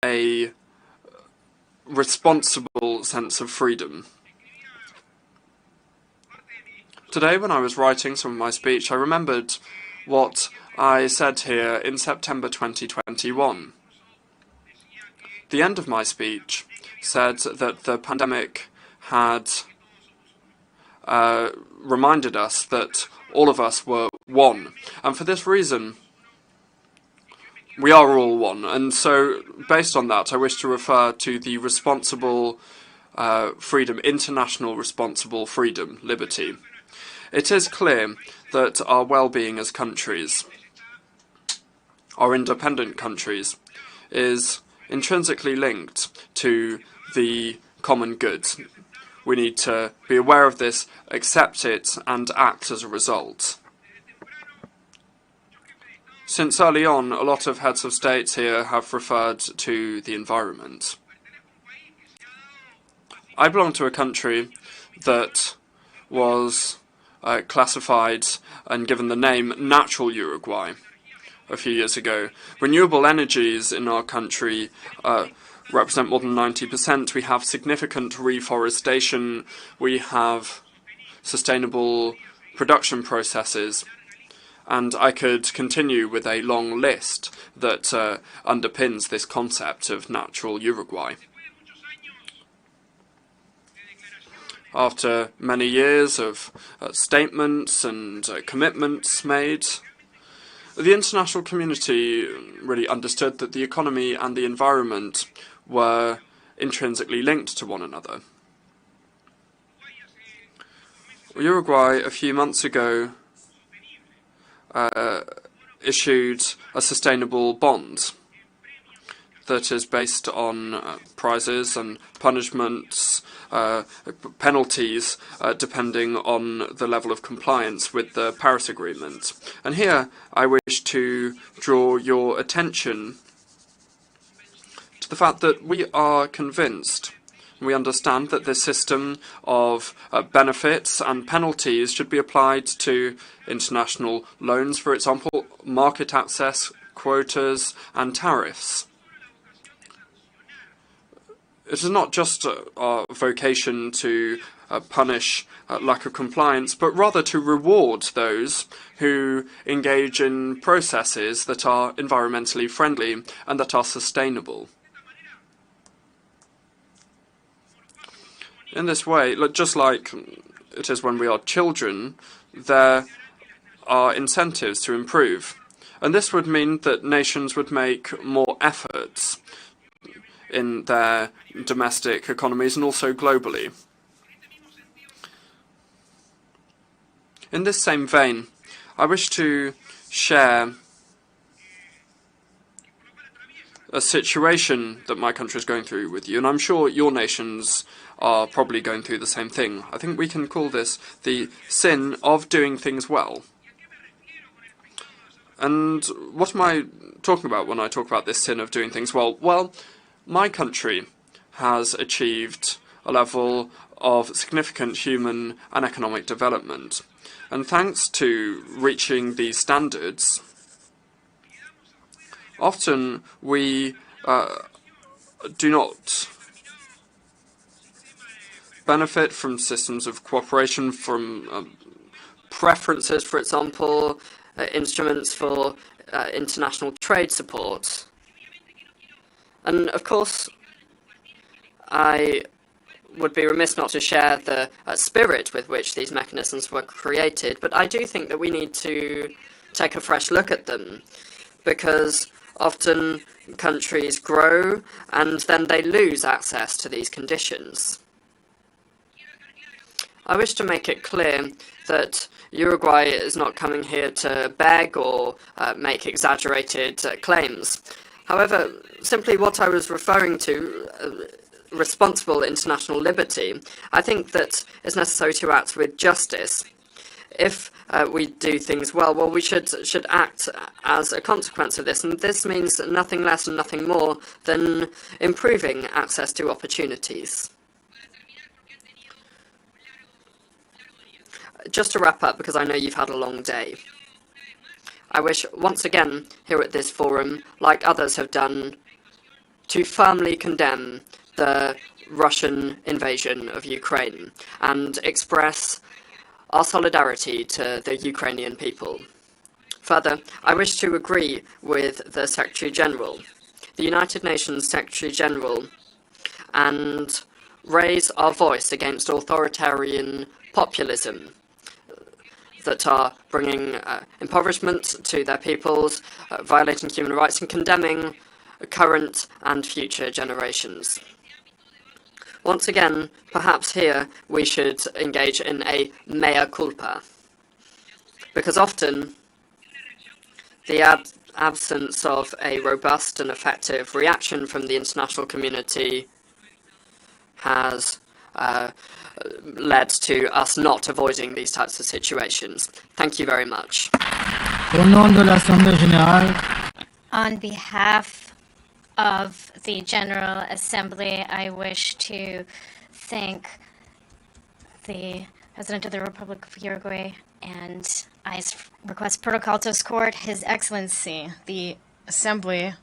a responsible sense of freedom. Today, when I was writing some of my speech, I remembered what I said here in September 2021. The end of my speech said that the pandemic had reminded us that all of us were one. And for this reason, we are all one. And so, based on that, I wish to refer to the responsible freedom, international responsible freedom, liberty. It is clear that our well-being as countries, our independent countries, is intrinsically linked to the common good. We need to be aware of this, accept it, and act as a result. Since early on, a lot of heads of states here have referred to the environment. I belong to a country that was classified and given the name Natural Uruguay a few years ago. Renewable energies in our country represent more than 90%. We have significant reforestation. We have sustainable production processes. And I could continue with a long list that underpins this concept of natural Uruguay. After many years of statements and commitments made, the international community really understood that the economy and the environment were intrinsically linked to one another. Uruguay, a few months ago, issued a sustainable bond that is based on prizes and punishments, penalties, depending on the level of compliance with the Paris Agreement. And here I wish to draw your attention to the fact that we are convinced, we understand that this system of benefits and penalties should be applied to international loans, for example, market access, quotas, and tariffs. It is not just our vocation to punish lack of compliance, but rather to reward those who engage in processes that are environmentally friendly and that are sustainable. In this way, just like it is when we are children, there are incentives to improve. And this would mean that nations would make more efforts in their domestic economies and also globally. In this same vein, I wish to share a situation that my country is going through with you, and I'm sure your nations are probably going through the same thing. I think we can call this the sin of doing things well. And what am I talking about when I talk about this sin of doing things well? Well, my country has achieved a level of significant human and economic development. And thanks to reaching these standards, often we do not benefit from systems of cooperation, from preferences, for example, instruments for international trade support. And of course, I would be remiss not to share the spirit with which these mechanisms were created, but I do think that we need to take a fresh look at them, because often countries grow and then they lose access to these conditions. I wish to make it clear that Uruguay is not coming here to beg or make exaggerated claims. However, simply what I was referring to, responsible international liberty, I think that it's necessary to act with justice. If we do things well, we should act as a consequence of this, and this means nothing less and nothing more than improving access to opportunities. Just to wrap up, because I know you've had a long day, I wish once again here at this forum, like others have done, to firmly condemn the Russian invasion of Ukraine and express our solidarity to the Ukrainian people. Further, I wish to agree with the Secretary General, the United Nations Secretary General, and raise our voice against authoritarian populism that are bringing impoverishment to their peoples, violating human rights, and condemning current and future generations. Once again, perhaps here we should engage in a mea culpa, because often the absence of a robust and effective reaction from the international community has led to us not avoiding these types of situations. Thank you very much. Au nom de l'Assemblée générale, on behalf of the General Assembly, I wish to thank the President of the Republic of Uruguay, and I request protocol to escort His Excellency, the Assembly